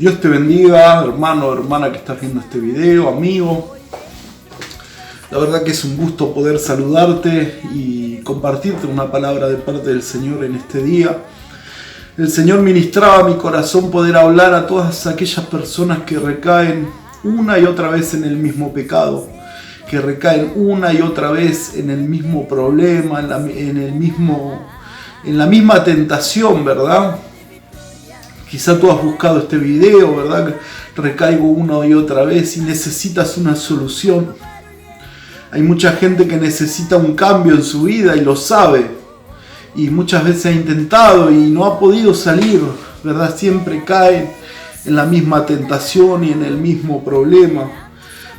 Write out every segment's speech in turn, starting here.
Dios te bendiga, hermano o hermana que estás viendo este video, amigo. La verdad que es un gusto poder saludarte y compartirte una palabra de parte del Señor en este día. El Señor ministraba a mi corazón poder hablar a todas aquellas personas que recaen una y otra vez en el mismo pecado, que recaen una y otra vez en el mismo problema, en la misma tentación, ¿verdad? Quizá tú has buscado este video, ¿verdad? Recaigo una y otra vez y necesitas una solución. Hay mucha gente que necesita un cambio en su vida y lo sabe. Y muchas veces ha intentado y no ha podido salir, ¿verdad? Siempre cae en la misma tentación y en el mismo problema.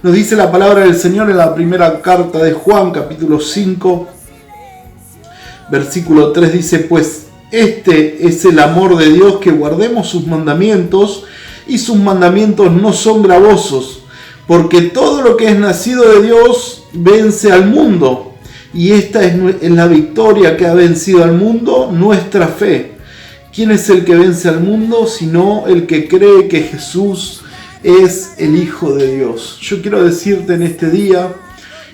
Nos dice la palabra del Señor en la primera carta de Juan, capítulo 5, versículo 3, dice: pues este es el amor de Dios, que guardemos sus mandamientos, y sus mandamientos no son gravosos, porque todo lo que es nacido de Dios vence al mundo, y esta es la victoria que ha vencido al mundo, nuestra fe. ¿Quién es el que vence al mundo sino el que cree que Jesús es el Hijo de Dios? Yo quiero decirte en este día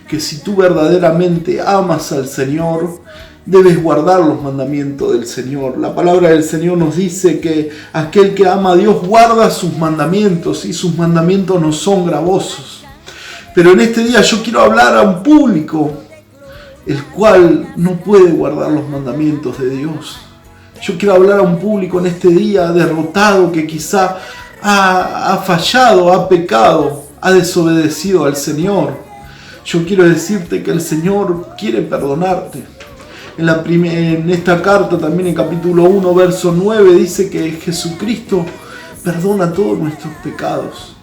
que si tú verdaderamente amas al Señor, debes guardar los mandamientos del Señor. La palabra del Señor nos dice que aquel que ama a Dios guarda sus mandamientos, y sus mandamientos no son gravosos. Pero en este día yo quiero hablar a un público el cual no puede guardar los mandamientos de Dios. Yo quiero hablar a un público en este día derrotado, que quizá ha fallado, ha pecado, ha desobedecido al Señor. Yo quiero decirte que el Señor quiere perdonarte. En esta carta, también en capítulo 1, verso 9, dice que Jesucristo perdona todos nuestros pecados.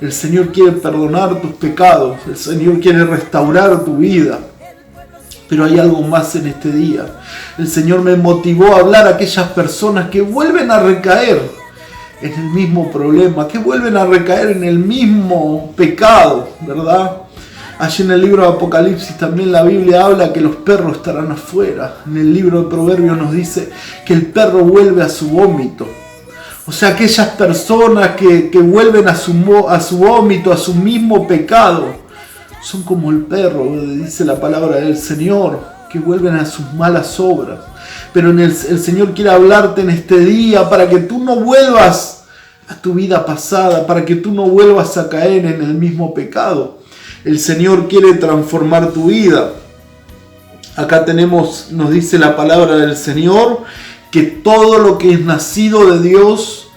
El Señor quiere perdonar tus pecados. El Señor quiere restaurar tu vida. Pero hay algo más en este día. El Señor me motivó a hablar a aquellas personas que vuelven a recaer en el mismo problema, que vuelven a recaer en el mismo pecado, ¿verdad? Allí en el libro de Apocalipsis también la Biblia habla que los perros estarán afuera. En el libro de Proverbios nos dice que el perro vuelve a su vómito. O sea, aquellas personas que vuelven a su vómito, a su mismo pecado, son como el perro, dice la palabra del Señor, que vuelven a sus malas obras. Pero el Señor quiere hablarte en este día para que tú no vuelvas a tu vida pasada, para que tú no vuelvas a caer en el mismo pecado. El Señor quiere transformar tu vida. Acá nos dice la palabra del Señor, que todo lo que es nacido de Dios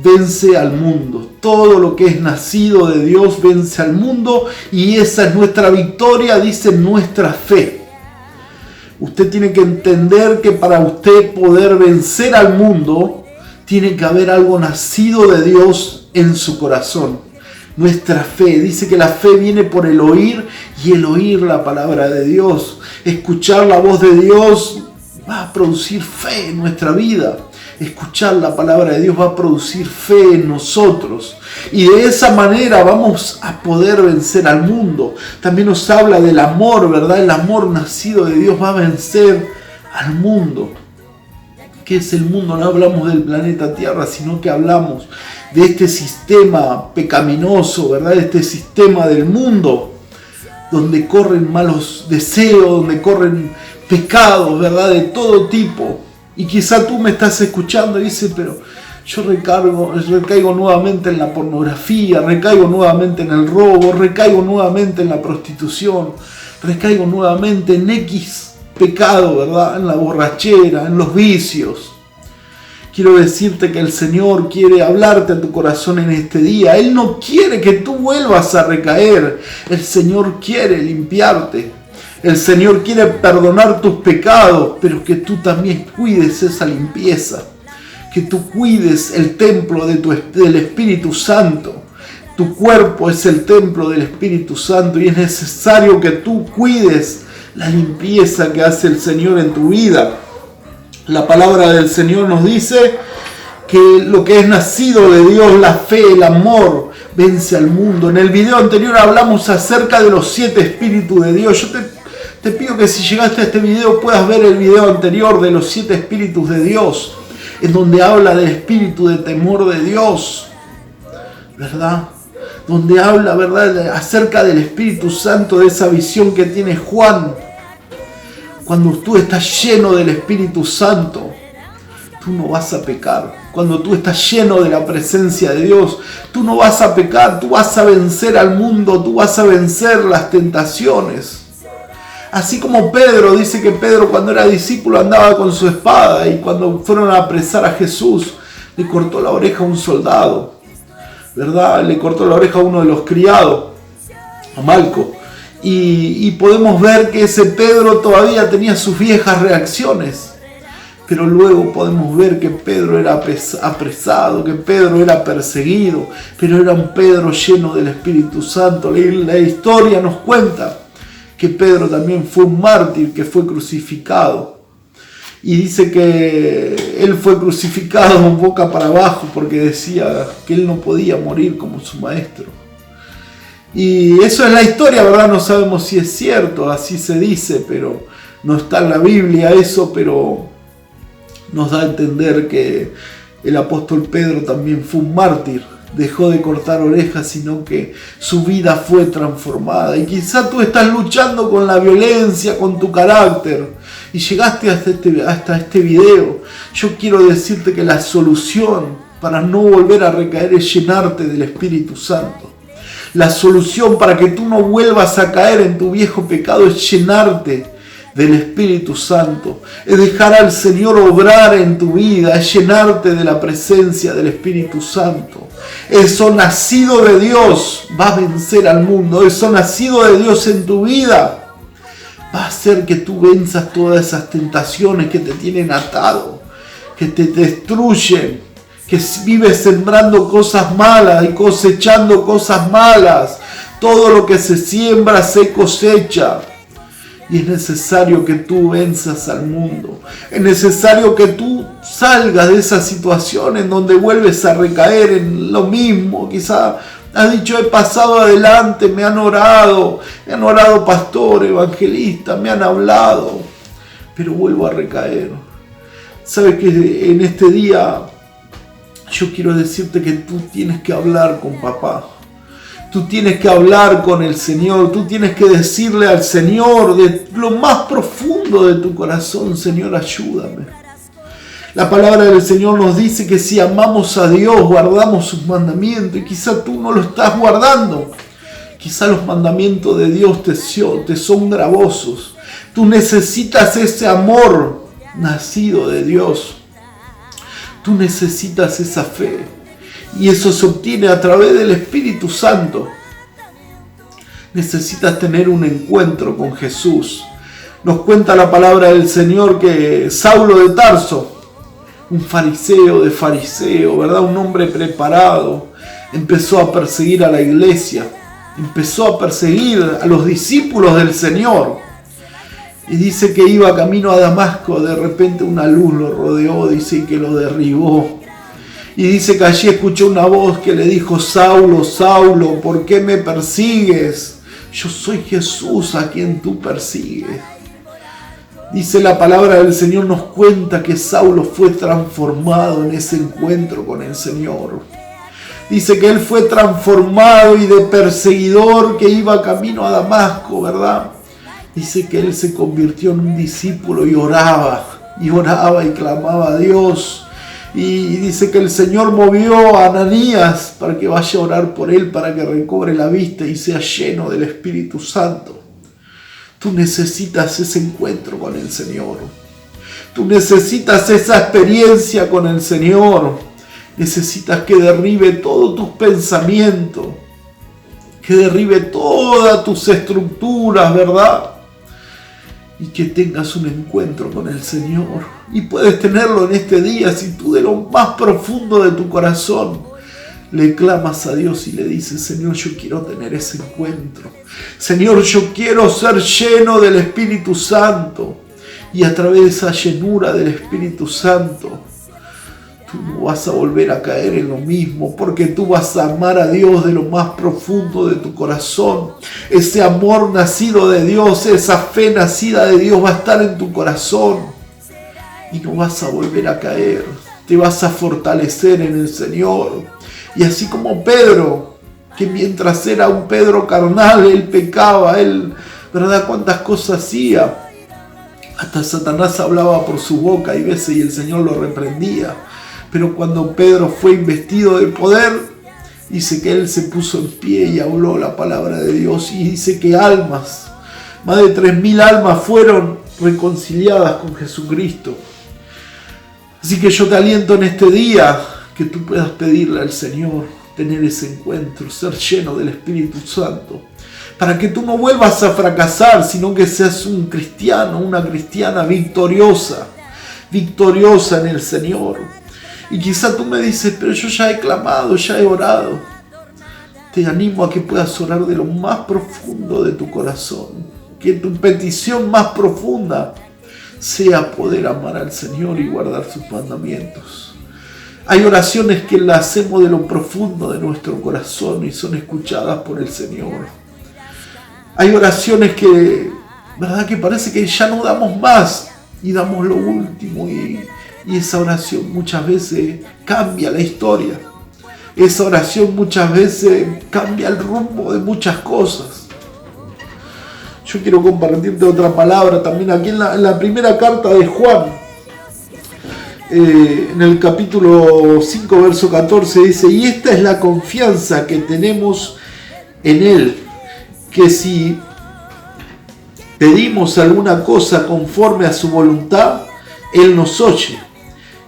vence al mundo. Todo lo que es nacido de Dios vence al mundo, y esa es nuestra victoria, dice nuestra fe. Usted tiene que entender que para usted poder vencer al mundo, tiene que haber algo nacido de Dios en su corazón. Nuestra fe, dice que la fe viene por el oír, y el oír la palabra de Dios. Escuchar la voz de Dios va a producir fe en nuestra vida. Escuchar la palabra de Dios va a producir fe en nosotros. Y de esa manera vamos a poder vencer al mundo. También nos habla del amor, ¿verdad? El amor nacido de Dios va a vencer al mundo. ¿Qué es el mundo? No hablamos del planeta Tierra, sino que hablamos de este sistema pecaminoso, ¿verdad? Este sistema del mundo, donde corren malos deseos, donde corren pecados, ¿verdad? De todo tipo. Y quizá tú me estás escuchando y dices: pero yo recaigo nuevamente en la pornografía, recaigo nuevamente en el robo, recaigo nuevamente en la prostitución, recaigo nuevamente en X pecado, ¿verdad? En la borrachera, en los vicios. Quiero decirte que el Señor quiere hablarte a tu corazón en este día. Él no quiere que tú vuelvas a recaer. El Señor quiere limpiarte. El Señor quiere perdonar tus pecados, pero que tú también cuides esa limpieza. Que tú cuides el templo del Espíritu Santo. Tu cuerpo es el templo del Espíritu Santo, y es necesario que tú cuides la limpieza que hace el Señor en tu vida. La palabra del Señor nos dice que lo que es nacido de Dios, la fe, el amor, vence al mundo. En el video anterior hablamos acerca de los 7 espíritus de Dios. Yo te pido que si llegaste a este video puedas ver el video anterior de los 7 espíritus de Dios, en donde habla del espíritu de temor de Dios. ¿verdad? Donde habla, ¿verdad?, acerca del Espíritu Santo, de esa visión que tiene Juan. Cuando tú estás lleno del Espíritu Santo, tú no vas a pecar. Cuando tú estás lleno de la presencia de Dios, tú no vas a pecar, tú vas a vencer al mundo, tú vas a vencer las tentaciones. Así como Pedro, dice que Pedro cuando era discípulo andaba con su espada y cuando fueron a apresar a Jesús, le cortó la oreja a un soldado, ¿verdad? Le cortó la oreja a uno de los criados, a Malco. Y podemos ver que ese Pedro todavía tenía sus viejas reacciones. Pero luego podemos ver que Pedro era apresado, que Pedro era perseguido, pero era un Pedro lleno del Espíritu Santo. La historia nos cuenta que Pedro también fue un mártir, que fue crucificado. Y dice que él fue crucificado boca para abajo porque decía que él no podía morir como su maestro. Y eso es la historia, ¿verdad? No sabemos si es cierto, así se dice, pero no está en la Biblia eso, pero nos da a entender que el apóstol Pedro también fue un mártir. Dejó de cortar orejas, sino que su vida fue transformada. Y quizá tú estás luchando con la violencia, con tu carácter, y llegaste hasta este video. Yo quiero decirte que la solución para no volver a recaer es llenarte del Espíritu Santo. La solución para que tú no vuelvas a caer en tu viejo pecado es llenarte del Espíritu Santo, es dejar al Señor obrar en tu vida, es llenarte de la presencia del Espíritu Santo. Eso nacido de Dios va a vencer al mundo, eso nacido de Dios en tu vida va a hacer que tú venzas todas esas tentaciones que te tienen atado, que te destruyen, que vives sembrando cosas malas y cosechando cosas malas. Todo lo que se siembra se cosecha. Y es necesario que tú venzas al mundo. Es necesario que tú salgas de esa situación en donde vuelves a recaer en lo mismo. Quizá has dicho, he pasado adelante, me han orado pastor, evangelista, me han hablado, pero vuelvo a recaer. Sabes que en este día yo quiero decirte que tú tienes que hablar con papá. Tú tienes que hablar con el Señor, tú tienes que decirle al Señor de lo más profundo de tu corazón, Señor, ayúdame. La palabra del Señor nos dice que si amamos a Dios, guardamos sus mandamientos, y quizá tú no lo estás guardando. Quizá los mandamientos de Dios te son gravosos. Tú necesitas ese amor nacido de Dios. Tú necesitas esa fe. Y eso se obtiene a través del Espíritu Santo. Necesitas tener un encuentro con Jesús. Nos cuenta la palabra del Señor que Saulo de Tarso, un fariseo de fariseo, ¿verdad? Un hombre preparado, empezó a perseguir a la iglesia. Empezó a perseguir a los discípulos del Señor. Y dice que iba camino a Damasco. De repente una luz lo rodeó, dice, que lo derribó. Y dice que allí escuchó una voz que le dijo, Saulo, Saulo, ¿por qué me persigues? Yo soy Jesús a quien tú persigues. Dice la palabra del Señor, nos cuenta que Saulo fue transformado en ese encuentro con el Señor. Dice que él fue transformado y de perseguidor que iba camino a Damasco, ¿verdad? Dice que él se convirtió en un discípulo y oraba y clamaba a Dios. Y dice que el Señor movió a Ananías para que vaya a orar por él, para que recobre la vista y sea lleno del Espíritu Santo. Tú necesitas ese encuentro con el Señor. Tú necesitas esa experiencia con el Señor. Necesitas que derribe todos tus pensamientos, que derribe todas tus estructuras, ¿verdad? Y que tengas un encuentro con el Señor. Y puedes tenerlo en este día si tú de lo más profundo de tu corazón le clamas a Dios y le dices, Señor, yo quiero tener ese encuentro. Señor, yo quiero ser lleno del Espíritu Santo. Y a través de esa llenura del Espíritu Santo, tú no vas a volver a caer en lo mismo, porque tú vas a amar a Dios de lo más profundo de tu corazón. Ese amor nacido de Dios, esa fe nacida de Dios va a estar en tu corazón y no vas a volver a caer. te vas a fortalecer en el Señor. Y así como Pedro, que mientras era un Pedro carnal, él pecaba, él, ¿verdad? Cuántas cosas hacía. Hasta Satanás hablaba por su boca y veces y el Señor lo reprendía. Pero cuando Pedro fue investido de poder, dice que él se puso en pie y habló la palabra de Dios. Y dice que almas, más de 3.000 almas fueron reconciliadas con Jesucristo. Así que yo te aliento en este día que tú puedas pedirle al Señor tener ese encuentro, ser lleno del Espíritu Santo, para que tú no vuelvas a fracasar, sino que seas un cristiano, una cristiana victoriosa en el Señor. Y quizá tú me dices, pero yo ya he clamado, ya he orado. Te animo a que puedas orar de lo más profundo de tu corazón, que tu petición más profunda sea poder amar al Señor y guardar sus mandamientos. Hay oraciones que las hacemos de lo profundo de nuestro corazón y son escuchadas por el Señor. Hay oraciones que, ¿verdad? Que parece que ya no damos más y damos lo último y esa oración muchas veces cambia la historia. Esa oración muchas veces cambia el rumbo de muchas cosas. Yo quiero compartirte otra palabra también aquí en la primera carta de Juan. En el capítulo 5, verso 14 dice: y esta es la confianza que tenemos en Él, que si pedimos alguna cosa conforme a su voluntad, Él nos oye.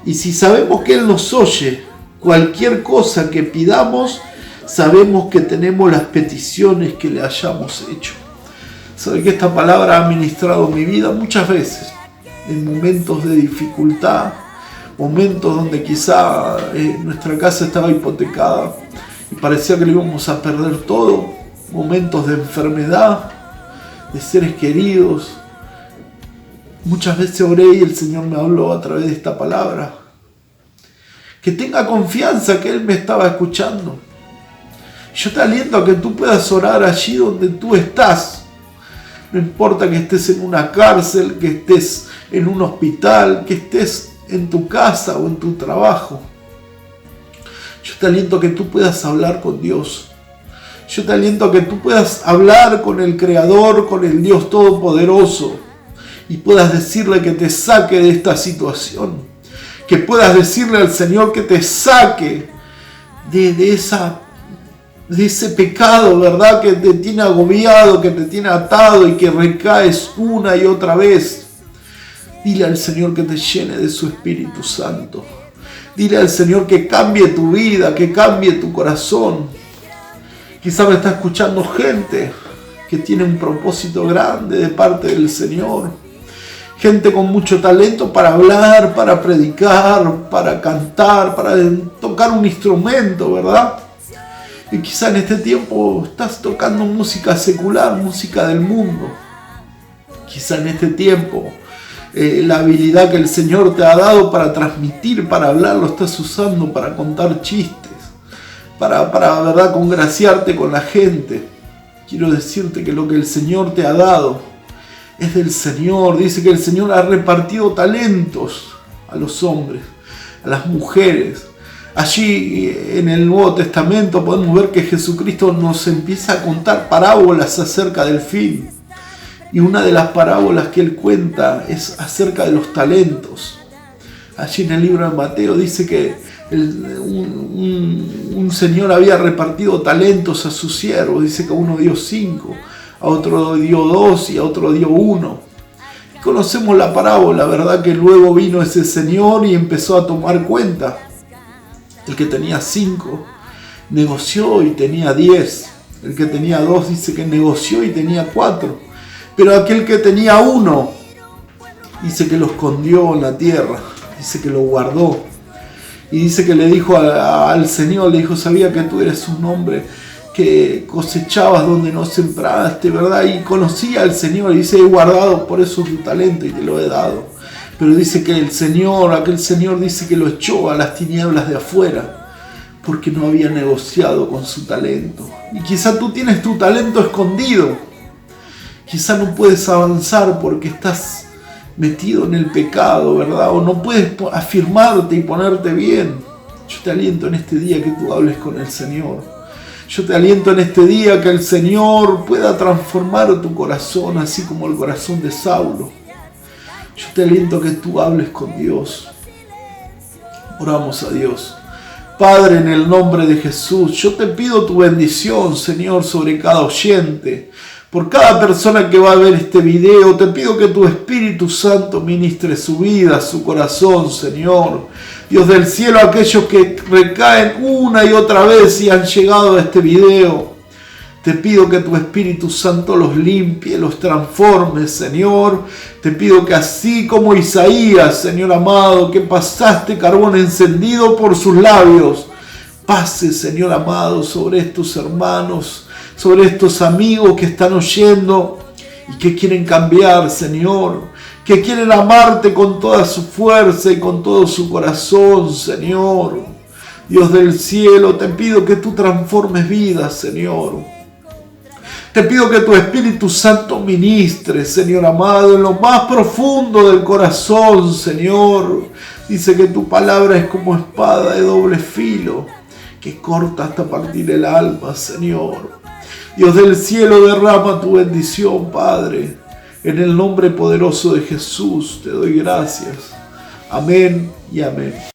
Y si sabemos que Él nos oye, cualquier cosa que pidamos, sabemos que tenemos las peticiones que le hayamos hecho. Sabe que esta palabra ha ministrado mi vida muchas veces, en momentos de dificultad, momentos donde quizá nuestra casa estaba hipotecada y parecía que lo íbamos a perder todo, momentos de enfermedad, de seres queridos. Muchas veces oré y el Señor me habló a través de esta palabra. Que tenga confianza que Él me estaba escuchando. Yo te aliento a que tú puedas orar allí donde tú estás. No importa que estés en una cárcel, que estés en un hospital, que estés en tu casa o en tu trabajo. Yo te aliento a que tú puedas hablar con Dios. Yo te aliento a que tú puedas hablar con el Creador, con el Dios Todopoderoso, y puedas decirle que te saque de esta situación. Que puedas decirle al Señor que te saque de ese pecado, ¿verdad? Que te tiene agobiado, que te tiene atado y que recaes una y otra vez. Dile al Señor que te llene de su Espíritu Santo. Dile al Señor que cambie tu vida, que cambie tu corazón. Quizá me está escuchando gente que tiene un propósito grande de parte del Señor. Gente con mucho talento para hablar, para predicar, para cantar, para tocar un instrumento, ¿verdad? Y quizá en este tiempo estás tocando música secular, música del mundo. Quizá en este tiempo la habilidad que el Señor te ha dado para transmitir, para hablar, lo estás usando para contar chistes, para ¿verdad? Congraciarte con la gente. Quiero decirte que lo que el Señor te ha dado es del Señor. Dice que el Señor ha repartido talentos a los hombres, a las mujeres. Allí en el Nuevo Testamento podemos ver que Jesucristo nos empieza a contar parábolas acerca del fin. Y una de las parábolas que Él cuenta es acerca de los talentos. Allí en el libro de Mateo dice que un señor había repartido talentos a sus siervos. Dice que a uno dio 5, a otro dio 2 y a otro dio 1. Y conocemos la parábola, ¿verdad? Que luego vino ese señor y empezó a tomar cuenta. El que tenía 5 negoció y tenía 10. El que tenía 2 dice que negoció y tenía 4. Pero aquel que tenía 1 dice que lo escondió en la tierra. Dice que lo guardó. Y dice que le dijo al Señor, le dijo: sabía que tú eres un hombre que cosechabas donde no sembraste, ¿verdad? Y conocía al Señor y dice: he guardado por eso tu talento y te lo he dado. Pero dice que aquel Señor dice que lo echó a las tinieblas de afuera porque no había negociado con su talento. Y quizá tú tienes tu talento escondido. Quizá no puedes avanzar porque estás metido en el pecado, ¿verdad? O no puedes afirmarte y ponerte bien. Yo te aliento en este día que tú hables con el Señor. Yo te aliento en este día que el Señor pueda transformar tu corazón, así como el corazón de Saulo. Yo te aliento que tú hables con Dios. Oramos a Dios. Padre, en el nombre de Jesús, yo te pido tu bendición, Señor, sobre cada oyente. Por cada persona que va a ver este video, te pido que tu Espíritu Santo ministre su vida, su corazón, Señor. Dios del cielo, aquellos que recaen una y otra vez y han llegado a este video, te pido que tu Espíritu Santo los limpie, los transforme, Señor. Te pido que así como Isaías, Señor amado, que pasaste carbón encendido por sus labios, pase, Señor amado, sobre estos hermanos, sobre estos amigos que están oyendo y que quieren cambiar, Señor, que quieren amarte con toda su fuerza y con todo su corazón, Señor. Dios del cielo, te pido que tú transformes vidas, Señor. Te pido que tu Espíritu Santo ministre, Señor amado, en lo más profundo del corazón, Señor. Dice que tu palabra es como espada de doble filo, que corta hasta partir el alma, Señor. Dios del cielo, derrama tu bendición, Padre. En el nombre poderoso de Jesús te doy gracias. Amén y amén.